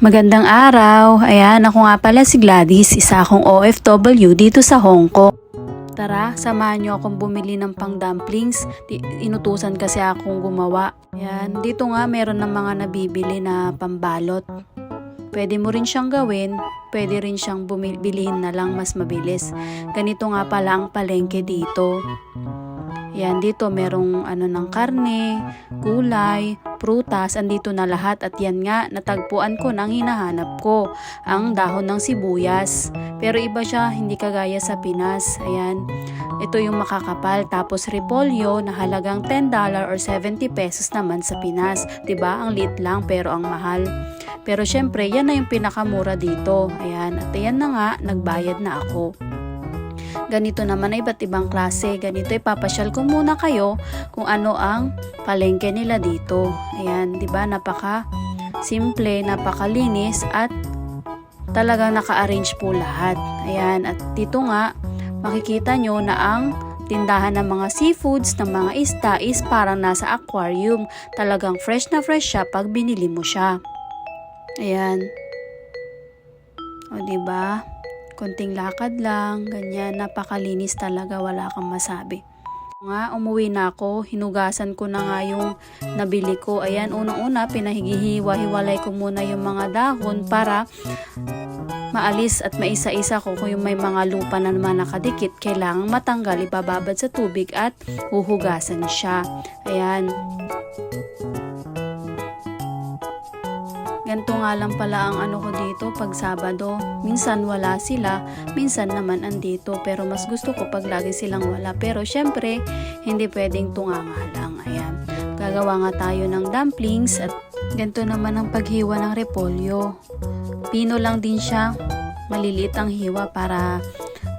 Magandang araw. Ayan, ako nga pala si Gladys, isa akong OFW dito sa Hong Kong. Tara, samahan niyo akong bumili ng pang dumplings. Inutusan kasi akong gumawa. Ayan, dito nga meron ng mga nabibili na pambalot. Pwede mo rin siyang gawin, pwede rin siyang bilihin na lang mas mabilis. Ganito nga pala ang palengke dito. Yan, dito merong ng karne, gulay, prutas, andito na lahat at yan nga, natagpuan ko nang hinahanap ko, ang dahon ng sibuyas. Pero iba siya, hindi kagaya sa Pinas. Ayan, ito yung makakapal, tapos repolyo na halagang $10 or 70 pesos naman sa Pinas. 'Di ba? Ang liit lang pero ang mahal. Pero syempre, yan na yung pinakamura dito. Ayan, at ayan na nga, nagbayad na ako. Ganito naman ay iba't ibang klase. Ganito ipapasyal ko muna kayo kung ano ang palengke nila dito. Ayan, 'di ba? Napaka simple, napakalinis at talagang naka-arrange po lahat. Ayan, at dito nga makikita nyo na ang tindahan ng mga seafoods, ng mga isda is parang nasa aquarium. Talagang fresh na fresh siya pag binili mo siya. Ayan. O, 'di ba? Konting lakad lang, ganyan, napakalinis talaga, wala kang masabi. Nga, umuwi na ako, hinugasan ko na nga yung nabili ko. Ayan, unang-una, pinahihiwa-hiwalay ko muna yung mga dahon para maalis at maisa-isa ko kung yung may mga lupa na naman nakadikit, kailangang matanggal, ibababad sa tubig at huhugasan siya. Ayan. Ganito nga lang pala ang ko dito pag Sabado. Minsan wala sila, minsan naman andito. Pero mas gusto ko pag lagi silang wala. Pero syempre, hindi pwedeng tunganga lang. Ayan. Gagawa nga tayo ng dumplings at ganito naman ang paghiwa ng repolyo. Pino lang din siya. Maliliit ang hiwa para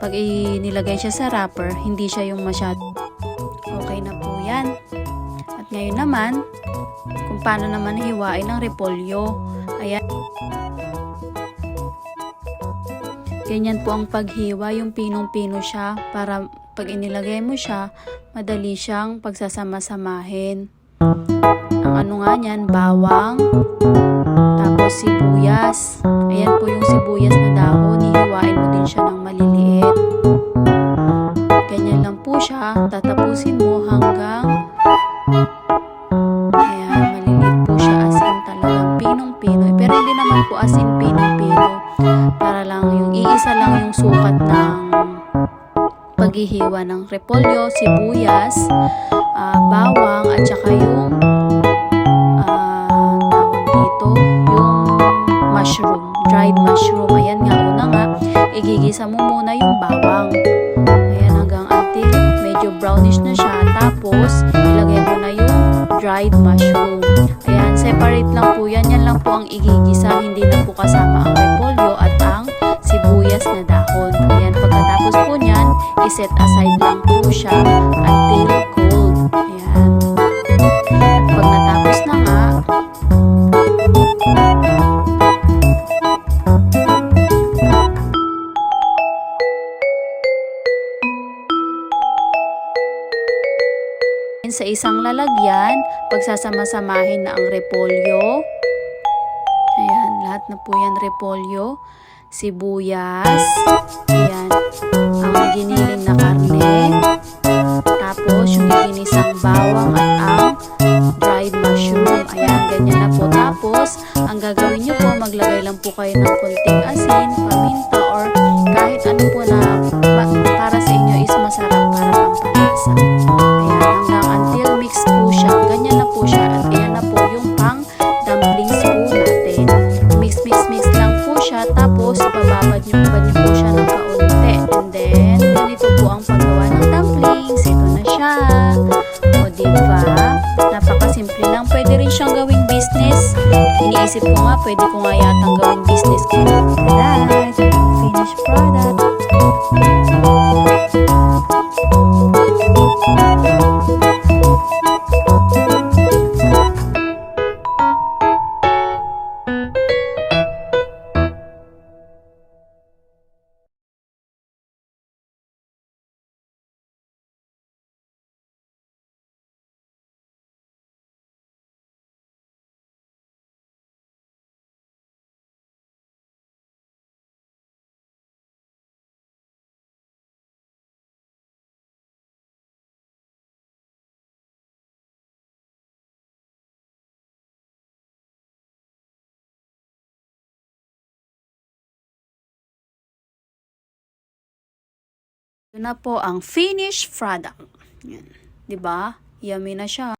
pag nilagay siya sa wrapper, hindi siya yung masyado. Okay na po yan. At ngayon naman, kung paano naman hiwain ang repolyo. Ayan. Ganyan po ang paghiwa, yung pinong-pino siya para pag inilagay mo siya, madali siyang pagsasama-samahin. Ang nga niyan, bawang, tapos sibuyas. Ayan po yung sibuyas na dahon, hihiwain mo din siya ng maliliit. Ganyan lang po siya, tatapusin mo hanggang as in pinong-pino para lang yung iisa lang yung sukat ng paghihiwa ng repolyo, sibuyas, bawang at saka yung tawag dito, yung mushroom, dried mushroom. Ayan nga, una nga, igigisa mo muna yung bawang. Ayan, hanggang until medyo brownish na siya. Tapos, ilagay mo na yung dried mushroom. Ayan, separate lang po yan. Yan lang po ang igigisa. Hindi na po kasama ang repolyo at ang sibuyas na dahon. Ayan, pagkatapos po niyan, iset aside lang po siya until cold. Ayan. At pag natapos na nga, sa isang lalagyan, pagsasama-samahin na ang repolyo. Ayan, lahat na po yan repolyo, sibuyas, ayan, ang giniling na karne, tapos yung ginisang bawang at ang dried mushroom. Ayan, ganyan na po. Tapos, ang gagawin nyo po, maglagay lang po kayo ng konting asin, paminta, or kahit ano po na para sa inyo is masarap para pampalasa. Ayan, hanggang until mix po siya. Ganyan na po siya. At ayan na po yung pang dumplings po natin. Mix lang po siya. Tapos, ibababad nyo po siya ng kaunti. And then, ganito po ang paggawa ng dumplings. Ito na siya. O, diba? Napakasimple lang. Pwede rin siyang gawing business. Iniisip ko nga, pwede ko nga yatang gawing business ko. Alright, finished product. Ito na po ang finished product. Yan. 'Di ba? Yummy na siya.